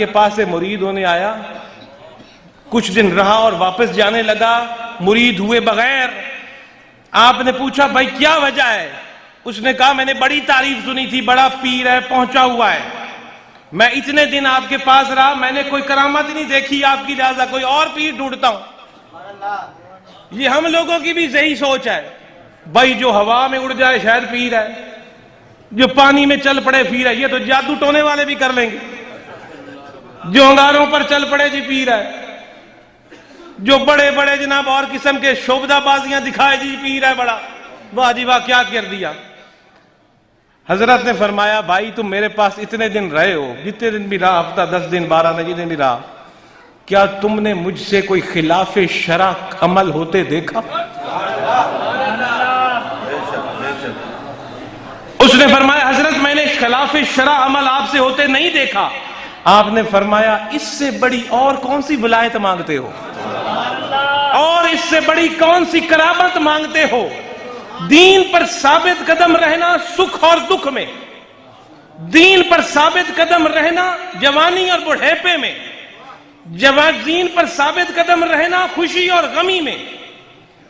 کے پاس سے مرید ہونے آیا، کچھ دن رہا اور واپس جانے لگا، مرید ہوئے بغیر۔ آپ نے پوچھا بھائی کیا وجہ ہے؟ اس نے کہا میں نے بڑی تعریف سنی تھی، بڑا پیر ہے، پہنچا ہوا ہے، میں اتنے دن آپ کے پاس رہا، میں نے کوئی کرامت نہیں دیکھی آپ کی، لہذا کوئی اور پیر ڈھونڈتا ہوں۔ یہ ہم لوگوں کی بھی یہی سوچ ہے، بھائی جو ہوا میں اڑ جائے شاید پیر ہے، جو پانی میں چل پڑے پیر ہے، یہ تو جادو ٹونے والے بھی کر لیں گے، جو انگاروں پر چل پڑے جی پیر ہے، جو بڑے بڑے جناب اور قسم کے شوبدہ بازیاں دکھائے جی پیر ہے بڑا، واہ جی واہ کیا کر دیا۔ حضرت نے فرمایا بھائی تم میرے پاس اتنے دن رہے ہو، جتنے دن بھی رہا، ہفتہ 10 دن 12 دن جتنے بھی رہا، کیا تم نے مجھ سے کوئی خلاف شرع عمل ہوتے دیکھا؟ اس نے فرمایا حضرت میں نے خلاف شرع عمل آپ سے ہوتے نہیں دیکھا۔ آپ نے فرمایا اس سے بڑی اور کون سی ولایت مانگتے ہو، اور اس سے بڑی کون سی کرامت مانگتے ہو؟ دین پر ثابت قدم رہنا سکھ اور دکھ میں، دین پر ثابت قدم رہنا جوانی اور بڑھیپے میں، دین پر ثابت قدم رہنا خوشی اور غمی میں،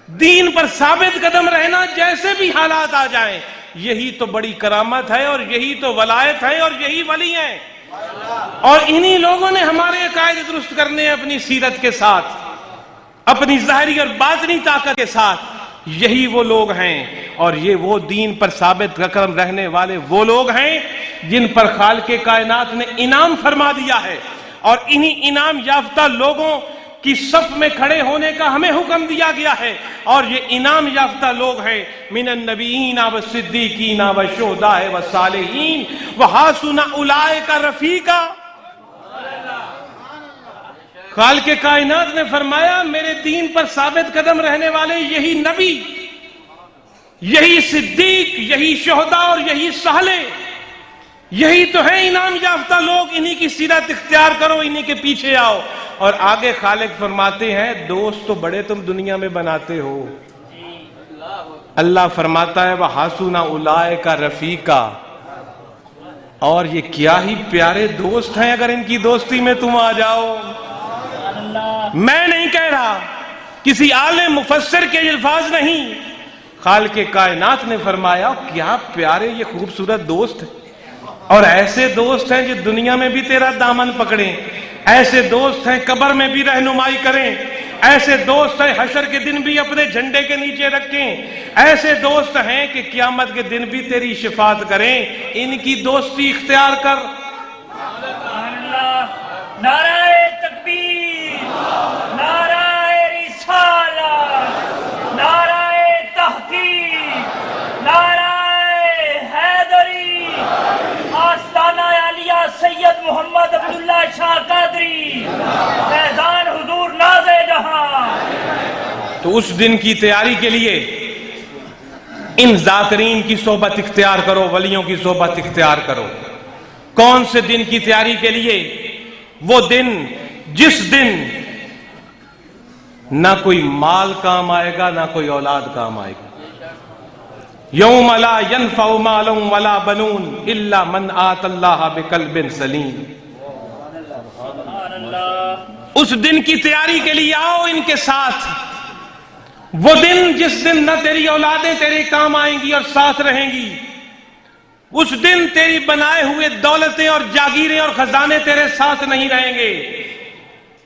دین پر ثابت قدم رہنا جیسے بھی حالات آ جائیں، یہی تو بڑی کرامت ہے اور یہی تو ولایت ہے اور یہی ولی ہیں۔ اور انہی لوگوں نے ہمارے عقائد درست کرنے ہیں اپنی سیرت کے ساتھ، اپنی ظاہری اور باطنی طاقت کے ساتھ، یہی وہ لوگ ہیں اور یہ وہ دین پر ثابت قدم رہنے والے وہ لوگ ہیں جن پر خالق کائنات نے انعام فرما دیا ہے، اور انہی انعام یافتہ لوگوں کی صف میں کھڑے ہونے کا ہمیں حکم دیا گیا ہے، اور یہ انعام یافتہ لوگ ہیں من النبیین والصدیقین والشہداء والصالحین وحسن اولئک رفیقا۔ خالق کائنات نے فرمایا میرے دین پر ثابت قدم رہنے والے یہی نبی، یہی صدیق، یہی شہداء اور یہی صالح، یہی تو ہیں انعام یافتہ لوگ، انہی کی سیرت اختیار کرو، انہی کے پیچھے آؤ۔ اور آگے خالق فرماتے ہیں دوست تو بڑے تم دنیا میں بناتے ہو، اللہ فرماتا ہے وَحَسُنَ أُولَئِكَ رَفِيقًا، اور یہ کیا ہی پیارے دوست ہیں اگر ان کی دوستی میں تم آ جاؤ۔ میں نہیں کہہ رہا، کسی عالم مفسر کے الفاظ نہیں، خالق کائنات نے فرمایا کیا پیارے یہ خوبصورت دوست ہیں، اور ایسے دوست ہیں جو دنیا میں بھی تیرا دامن پکڑیں، ایسے دوست ہیں قبر میں بھی رہنمائی کریں، ایسے دوست ہیں حشر کے دن بھی اپنے جھنڈے کے نیچے رکھیں، ایسے دوست ہیں کہ قیامت کے دن بھی تیری شفاعت کریں، ان کی دوستی اختیار کر۔ نعرہ تکبیر، نعرہ رسالت، نعرہ تحقیق، نعرہ حیدری، آستانہ عالیہ سید محمد عبداللہ شاہ قادری، فیضان حضور ناز جہاں۔ تو اس دن کی تیاری کے لیے ان ذاکرین کی صحبت اختیار کرو، ولیوں کی صحبت اختیار کرو۔ کون سے دن کی تیاری کے لیے؟ وہ دن جس دن نہ کوئی مال کام آئے گا نہ کوئی اولاد کام آئے گا، یوم لا ينفع مال ولا بنون الا من آتى اللہ بقلب سلیم۔ اس دن کی تیاری کے لیے آؤ ان کے ساتھ، وہ دن جس دن نہ تیری اولادیں تیرے کام آئیں گی اور ساتھ رہیں گی، اس دن تیری بنائے ہوئے دولتیں اور جاگیریں اور خزانے تیرے ساتھ نہیں رہیں گے۔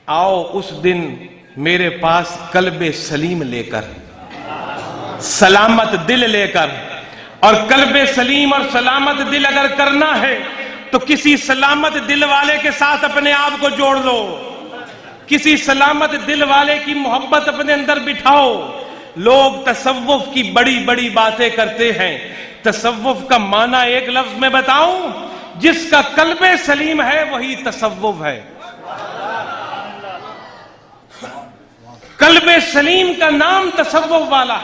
آؤ اس دن میرے پاس قلب سلیم لے کر، سلامت دل لے کر، اور قلب سلیم اور سلامت دل اگر کرنا ہے تو کسی سلامت دل والے کے ساتھ اپنے آپ کو جوڑ لو، کسی سلامت دل والے کی محبت اپنے اندر بٹھاؤ۔ لوگ تصوف کی بڑی بڑی باتیں کرتے ہیں، تصوف کا معنی ایک لفظ میں بتاؤں، جس کا قلب سلیم ہے وہی تصوف ہے۔ قلب سلیم کا نام تصوف والا،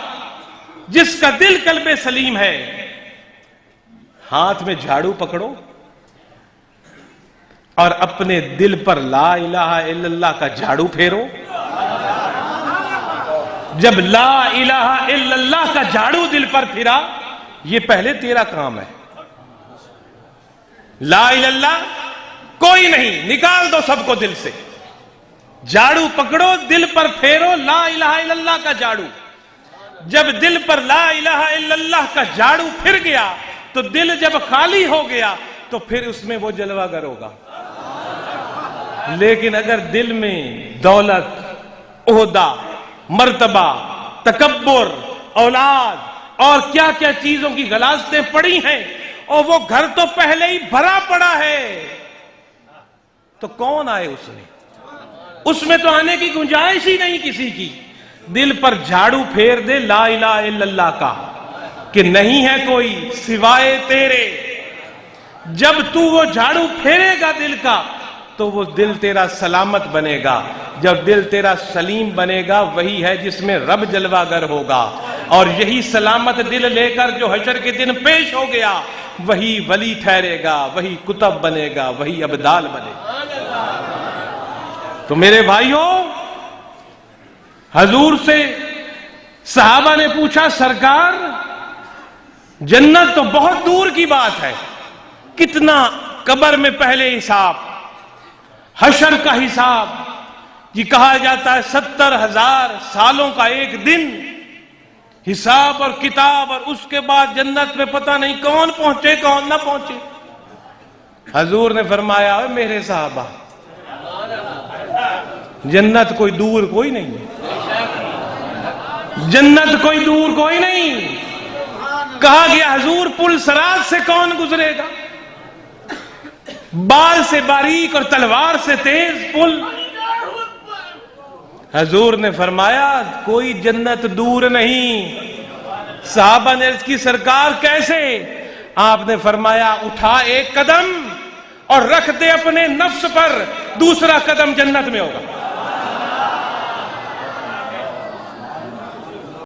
جس کا دل قلب سلیم ہے۔ ہاتھ میں جھاڑو پکڑو اور اپنے دل پر لا الہ الا اللہ کا جھاڑو پھیرو۔ جب لا الہ الا اللہ کا جھاڑو دل پر پھرا، یہ پہلے تیرا کام ہے۔ لا الہ الا اللہ کوئی نہیں، نکال دو سب کو دل سے. جھاڑو پکڑو، دل پر پھیرو لا الہ الا اللہ کا جھاڑو. جب دل پر لا الہ الا اللہ کا جھاڑو پھر گیا تو دل جب خالی ہو گیا تو پھر اس میں وہ جلوہ گر ہوگا. لیکن اگر دل میں دولت، عہدہ، مرتبہ، تکبر، اولاد اور کیا کیا چیزوں کی غلاظتیں پڑی ہیں اور وہ گھر تو پہلے ہی بھرا پڑا ہے، تو کون آئے اس میں تو آنے کی گنجائش ہی نہیں کسی کی. دل پر جھاڑو پھیر دے لا الہ الا اللہ کا کہ نہیں ہے کوئی سوائے تیرے. جب تو وہ جھاڑو پھیرے گا دل کا تو وہ دل تیرا سلامت بنے گا. جب دل تیرا سلیم بنے گا وہی ہے جس میں رب جلوہ گر ہوگا. اور یہی سلامت دل لے کر جو حشر کے دن پیش ہو گیا وہی ولی ٹھہرے گا، وہی کتب بنے گا، وہی ابدال بنے گا. تو میرے بھائیوں، حضور سے صحابہ نے پوچھا سرکار جنت تو بہت دور کی بات ہے، کتنا قبر میں پہلے حساب، حشر کا حساب، یہ کہا جاتا ہے 70,000 سالوں کا ایک دن حساب اور کتاب، اور اس کے بعد جنت میں پتہ نہیں کون پہنچے کون نہ پہنچے. حضور نے فرمایا اے میرے صحابہ، جنت کوئی دور کوئی نہیں، جنت کوئی دور کوئی نہیں. کہا گیا حضور پل صراط سے کون گزرے گا؟ بال سے باریک اور تلوار سے تیز پل. حضور نے فرمایا کوئی جنت دور نہیں. صحابہ نے عرض کی سرکار کیسے؟ آپ نے فرمایا اٹھا ایک قدم اور رکھ دے اپنے نفس پر، دوسرا قدم جنت میں ہوگا.